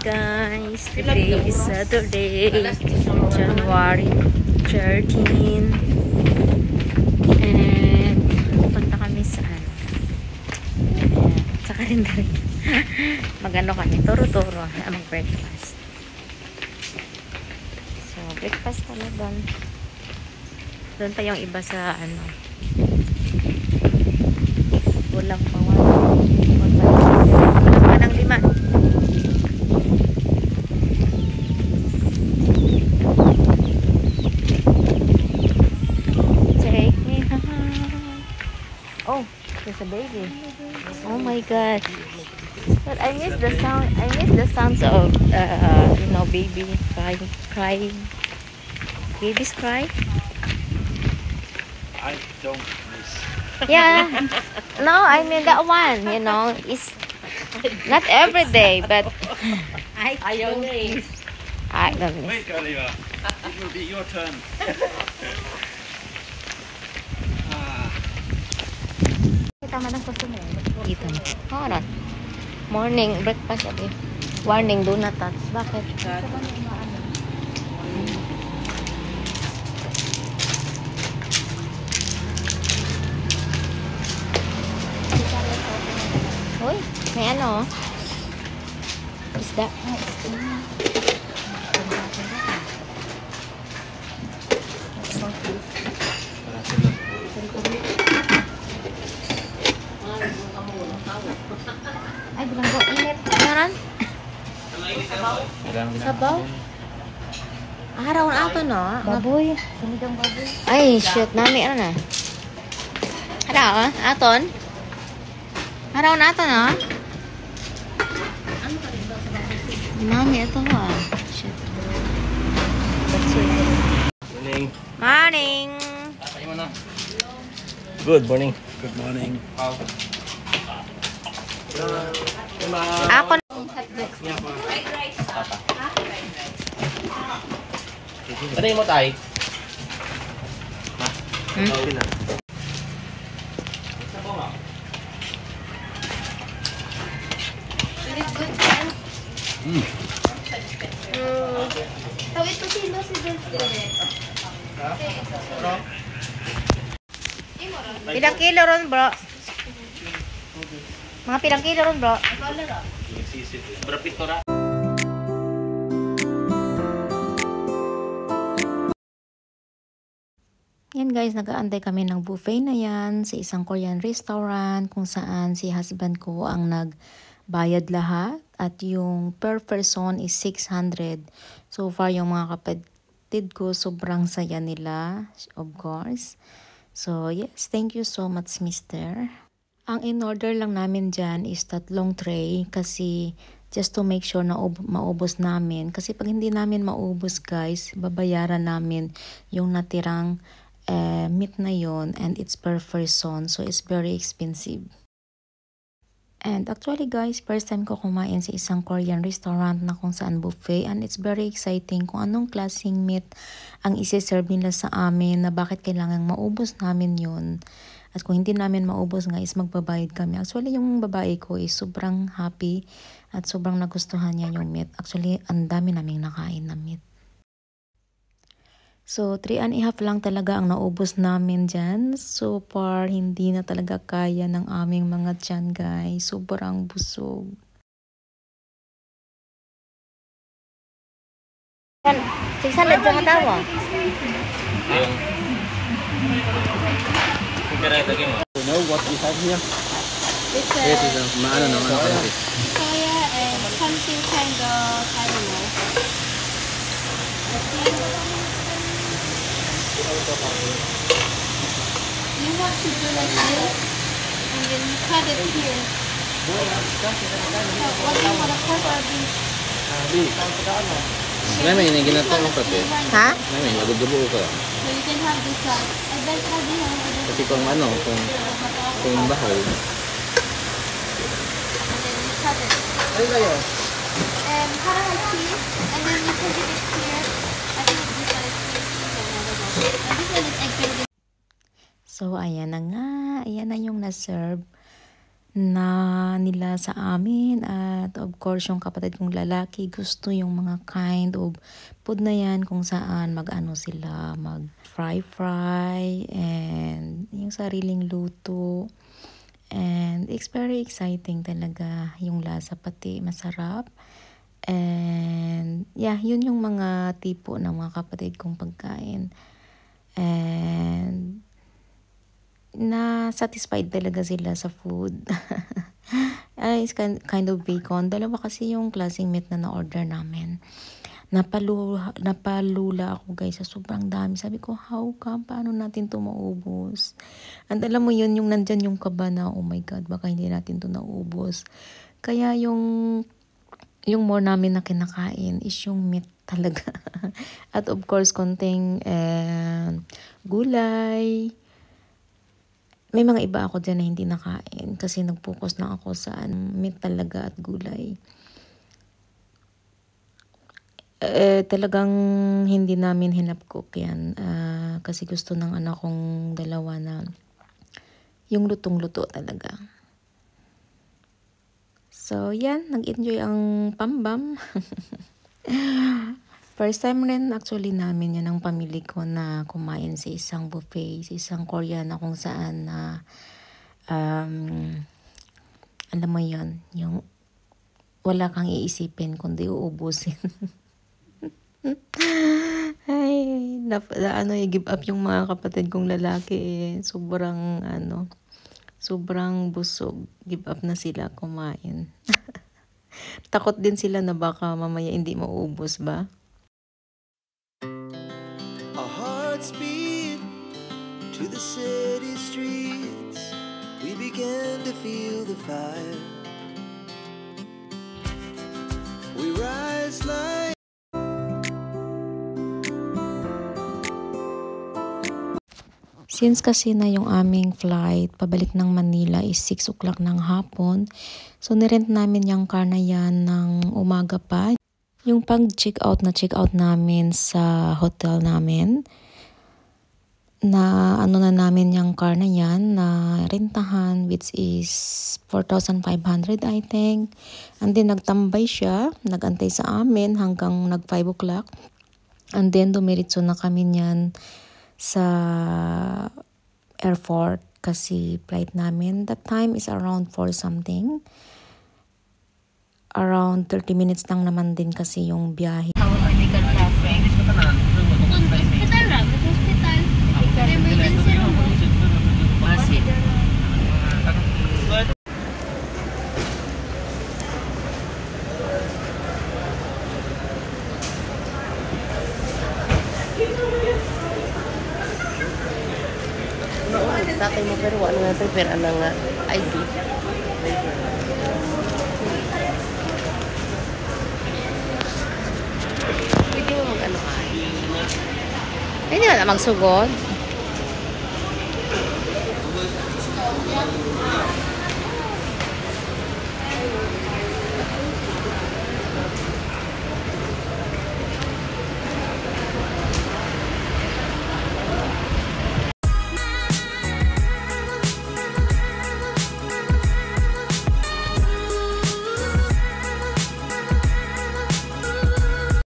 guys, today is Saturday, January 13, and punta kami sa kalendar. Magano kami, turo-turo, mag-breakfast. So, breakfast kami doon. Doon pa yung iba sa Walang pawan. Walang pa ng 5. Take me home. Oh, there's a baby. Oh my god. But I miss the sound. I miss the sounds of baby crying. Babies cry. I don't miss. Yeah. No, I mean that one, it's not every day, but I don't miss. I don't miss. Wait, Oliver. It will be your turn. Tama ng customer. Dito. Hold on. Morning breakfast abi. Warning, do not touch. Bakit? Uy, may isda. Ay, bilanggo, init. Meron? Sabaw? Araw na ato, no? Baboy. Sinigang baboy. Ay, shit. Nami, na? Araw, aton? Araw na ato, no? Nami, ito ha. Shit. Morning. Morning! Good morning. Good morning. Ako Ano mo tayo? Tawid po sino si Dulce. Pilang kilo ron, bro? Mga pilang kilo ron, bro? Yan guys, nag-aantay kami ng buffet na yan sa isang Korean restaurant kung saan si husband ko ang nagbayad lahat at yung per person is 600. So far yung mga kapatid ko sobrang saya nila, of course. So yes, thank you so much, mister. Ang in-order lang namin dyan is 3 tray kasi just to make sure na maubos namin. Kasi pag hindi namin maubos guys, babayaran namin yung natirang meat na yon, and it's per person. So it's very expensive. And actually guys, first time ko kumain sa isang Korean restaurant na kung saan buffet, and it's very exciting kung anong klaseng meat ang isi-serve nila sa amin, na bakit kailangan maubos namin yun. At kung hindi namin maubos nga is magbabayad kami. Actually yung babae ko is sobrang happy at sobrang nagustuhan niya yung meat. Actually ang dami naming nakain na meat. So 3.5 lang talaga ang naubos namin dyan. So far hindi na talaga kaya ng aming mga tiyan guys. Sobrang busog. Sisa na dyan katawa. You know what we have here? It's Soya and something kind of, I don't know. You have to do like this, and then you cut it here. So, what do you want to cut or May ginagawa ko pati. Ha? May nagudubo ko. So you can have this one. And then how do you have this? Kasi kung bahaw. And then you cut it. And parang like cheese, and then you put it here. I think this one is cheese. And this one is egg. So, ayan na nga. Ayan na yung na-serve. na nila sa amin. At of course, yung kapatid kong lalaki gusto yung mga kind of food na yan kung saan mag-ano sila, mag-fry and yung sariling luto. And it's very exciting talaga yung lasa, pati masarap. And yeah, yun yung mga tipo ng mga kapatid kong pagkain. And na-satisfied talaga sila sa food. It's kind of bacon. Dalawa kasi yung klaseng meat na na-order namin. Napalula ako guys sa sobrang dami. Sabi ko, how come? Paano natin to maubos? And alam mo yun, yung nandyan yung kaba na, oh my God, baka hindi natin to naubos. Kaya yung more namin na kinakain is yung meat talaga. At of course, konting gulay. May mga iba ako dyan na hindi nakain kasi nag-focus na ako sa meat talaga at gulay. Talagang hindi namin hinapcook yan kasi gusto ng anak kong dalawa na yung lutong-luto talaga. So, yan. Nag-enjoy ang pambam. First time rin actually namin yan ang pamilya ko na kumain sa isang buffet, sa isang Korean na kung saan na alam mo yun, yung wala kang iisipin kundi uubusin. Ay, i-give up yung mga kapatid kong lalaki sobrang busog. Give up na sila kumain. Takot din sila na baka mamaya hindi mauubos ba? Our hearts beat to the city streets. We began to feel the fire. We rise like Since kasi na yung aming flight pabalik ng Manila is 6 o'clock ng hapon, so nirent namin yung car na yan ng umaga pa. Yung pag-check out namin sa hotel namin, na na namin yung car na yan na rentahan, which is 4,500 I think. And then nagtambay siya, nagantay sa amin hanggang nag 5 o'clock. And then dumiritso na kami niyan sa airport kasi flight namin that time is around 4 something. Around 30 minutes lang naman din kasi yung biyahe. Hospital lang, hospital. Emergency room. Tatay mo pero ano nga prepare ana nga ID. Pwede mo mag-ano ay. Pwede na magsugod.